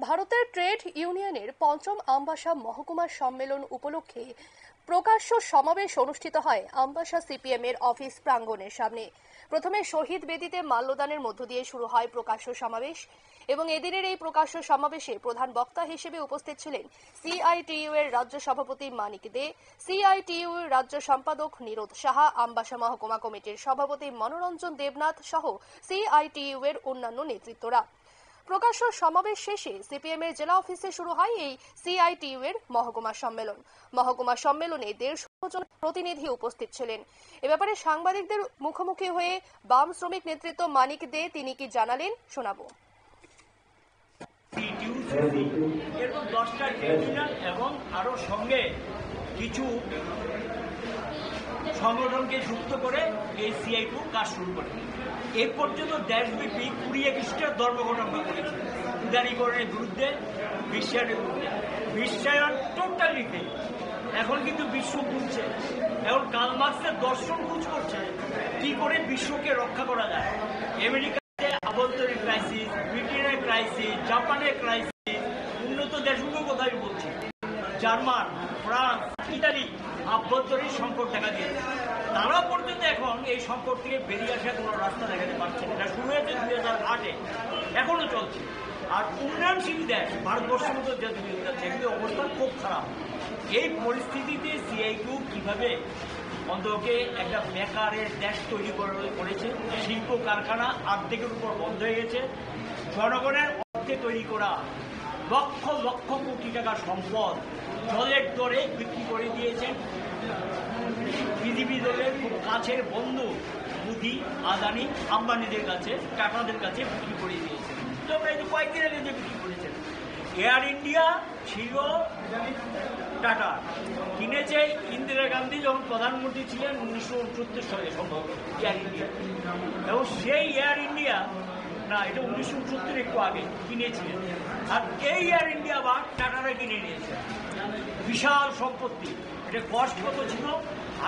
ভারতের ট্রেড ইউনিয়নের পঞ্চম আমবাসা মহকুমা সম্মেলন উপলক্ষে প্রকাশ্য সমাবেশ অনুষ্ঠিত হয় আমবাসা সিপিএম এর অফিস প্রাঙ্গণের সামনে। প্রথমে শহীদ বেদিতে মাল্যদানের মধ্য দিয়ে শুরু হয় প্রকাশ্য সমাবেশ এবং এদিনের এই প্রকাশ্য সমাবেশে প্রধান বক্তা হিসেবে উপস্থিত ছিলেন সিআইটিইউ এর রাজ্য সভাপতি মানিক দে, সিআইটিইউ এর রাজ্য সম্পাদক নিরোধ সাহা, আমবাসা মহকুমা কমিটির সভাপতি মনোরঞ্জন দেবনাথ সহ সিআইটিইউ এর অন্যান্য নেতৃত্বরা। প্রকাশ্য সমাবেশ শেষে সিপিএম এর জেলা অফিসে শুরু হয় এই সিআইটিইউ এর মহকুমা সম্মেলন। মহকুমা সম্মেলনে 150 জন প্রতিনিধি উপস্থিত ছিলেন। এ ব্যাপারে সাংবাদিকদের মুখোমুখি হয়ে বাম শ্রমিক নেতৃত্ব মানিক দে তিনি কি জানালেন শোনাবো। এরকম 10টা ট্রেড ইউনিয়ন এবং আরো সঙ্গে কিছু সংগঠনকে যুক্ত করে এই সিআইটিইউ কাজ শুরু করে। এ পর্যন্ত দেশব্যাপী 20-21টা ধর্মঘট আমরা করেছি উদারীকরণের বিরুদ্ধে, বিশ্বায়নের বিরুদ্ধে। বিশ্বায়ন টোটালিতে এখন কিন্তু বিশ্ব খুঁজছে, এখন কার্ল মার্ক্সের দর্শন খুঁজ করছে কি করে বিশ্বকে রক্ষা করা যায়। আমেরিকাতে আভ্যন্তরীণ ক্রাইসিস, ব্রিটেনের ক্রাইসিস, জাপানের ক্রাইসিস, উন্নত দেশগুলোর কথাই বলছি, জার্মান, ফ্রান্স, ইতালি আভ্যন্তরীণ সংকট দেখা দিয়েছে। তারা পর্যন্ত এখন এই সংকট থেকে বেরিয়ে আসার কোনো রাস্তা দেখাতে পারছে না। এটা শুরু হয়েছে 2008-এ, এখনো চলছে। আর উন্নয়নশীল দেশ ভারতবর্ষের মতো যেগুলি অবস্থা খুব খারাপ। এই পরিস্থিতিতে সিআইটিইউ কিভাবে অন্তকে একটা বেকারের দেশ তৈরি করেছে। শিল্প কারখানা অর্ধেকের উপর বন্ধ হয়ে গেছে। জনগণের অর্থে তৈরি করা লক্ষ লক্ষ কোটি টাকার সম্পদ জলের দরে বিক্রি করে দিয়েছেন বিজেপি দলের খুব কাছের বন্ধু মোদি, আদানি, আম্বানিদের কাছে, টাটাদের কাছে বিক্রি করে দিয়েছেন। তো আমরা এই কয়েকদিন আগে যে বিক্রি করেছেন। এয়ার ইন্ডিয়া ছিল টাটা, কিনেছে ইন্দিরা গান্ধী যখন প্রধানমন্ত্রী ছিলেন 1969 সালে সম্ভব এয়ার ইন্ডিয়া। এবং সেই এয়ার ইন্ডিয়া না, এটা 1969 একটু আগে কিনেছিলেন। আর এই এয়ার ইন্ডিয়া বা টাটারা কিনে নিয়েছে। বিশাল সম্পত্তি। এটা কস্ট কত ছিল?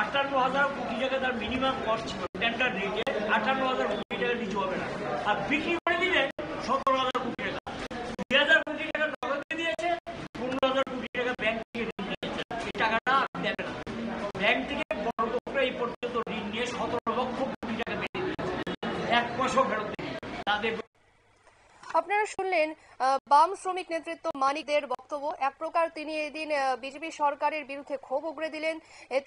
58,000 কোটি টাকা তার মিনিমাম কস্ট ছিল। টেন্ডার রেটে 58,000 কোটি টাকা নিচু হবে না। আর বিক্রি করে দিলে 17,000 কোটি টাকা। 2,000 কোটি টাকা নগদে দিয়েছে, 15,000 কোটি টাকা ব্যাংক থেকে ঋণ নিয়েছে। এই টাকাটা দেবে না। ব্যাংক থেকে বড় লোকরা এই পর্যন্ত ঋণ নিয়ে 17 লক্ষ কোটি টাকা বেড়ে দিয়েছে, 1 পয়সাও ফেরত দেয়নি তাদের। আপনারা শুনলেন বাম শ্রমিক নেতৃত্ব মানিকদের বক্তব্য। এক প্রকার তিনি এদিন বিজেপি সরকারের বিরুদ্ধে ক্ষোভ উগরে দিলেন।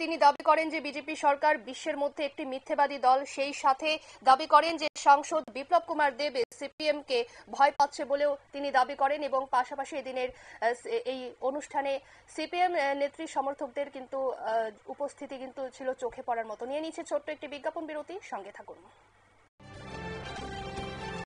তিনি দাবি করেন যে বিজেপি সরকার বিশ্বের মধ্যে একটি মিথ্যেবাদী দল। সেই সাথে দাবি করেন যে সাংসদ বিপ্লব কুমার দেব সিপিএম কে ভয় পাচ্ছে বলেও তিনি দাবি করেন। এবং পাশাপাশি এদিনের এই অনুষ্ঠানে সিপিএম নেত্রী সমর্থকদের কিন্তু উপস্থিতি কিন্তু ছিল চোখে পড়ার মতো। নিয়ে নিচ্ছে ছোট্ট একটি বিজ্ঞাপন বিরতি, সঙ্গে থাকুন।